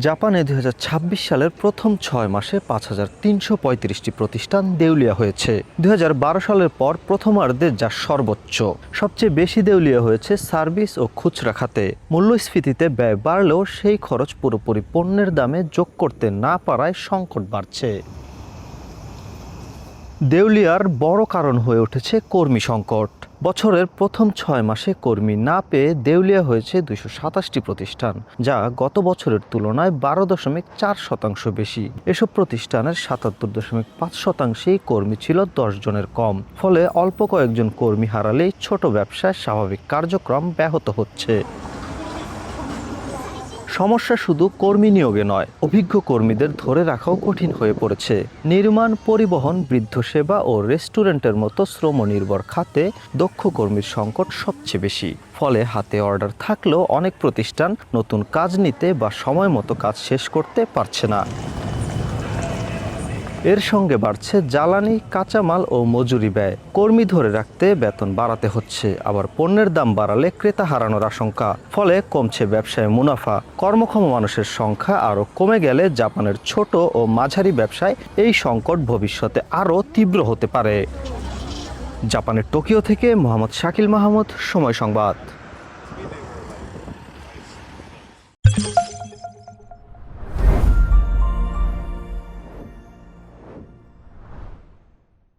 জাপানে ২০২৬ সালের প্রথম ৬ মাসে ৫,৩৩৫টি প্রতিষ্ঠান দেউলিয়া হয়েছে। ২০১২ সালের পর প্রথমার্ধে যা সর্বোচ্চ। সবচেয়ে বেশি দেউলিয়া হয়েছে সার্ভিস ও খুচরা খাতে। মূল্যস্ফীতিতে ব্যয় বাড়লেও সেই খরচ পুরোপুরি পণ্যের দামে যোগ করতে না পারায় সংকট বাড়ছে। দেউলিয়ার বড় কারণ হয়ে উঠেছে কর্মী সংকট। বছরের প্রথম ৬ মাসে কর্মী না পেয়ে দেউলিয়া হয়েছে ২২৭টি প্রতিষ্ঠান, যা গত বছরের তুলনায় ১২.৪% বেশি। এসব প্রতিষ্ঠানের ৭৭.৫%ই কর্মী ছিল ১০ জনের কম। ফলে অল্প কয়েকজন কর্মী হারালেই ছোট ব্যবসায় স্বাভাবিক কার্যক্রম ব্যাহত হচ্ছে। সমস্যা শুধু কর্মী নিয়োগে নয়, অভিজ্ঞ কর্মীদের ধরে রাখাও কঠিন হয়ে পড়েছে। নির্মাণ, পরিবহন, বৃদ্ধ সেবা ও রেস্টুরেন্টের মতো শ্রমনির্ভর খাতে দক্ষ কর্মীর সংকট সবচেয়ে বেশি। ফলে হাতে অর্ডার থাকলেও অনেক প্রতিষ্ঠান নতুন কাজ নিতে বা সময় মতো কাজ শেষ করতে পারছে না। এর সঙ্গে বাড়ছে জ্বালানি, কাঁচামাল ও মজুরি ব্যয়। কর্মী ধরে রাখতে বেতন বাড়াতে হচ্ছে, আবার পণ্যের দাম বাড়ালে ক্রেতা হারানোর আশঙ্কা। ফলে কমছে ব্যবসায় মুনাফা। কর্মক্ষম মানুষের সংখ্যা আরও কমে গেলে জাপানের ছোট ও মাঝারি ব্যবসায় এই সংকট ভবিষ্যতে আরও তীব্র হতে পারে। জাপানের টোকিও থেকে মোহাম্মদ শাকিল মাহমুদ, সময় সংবাদ।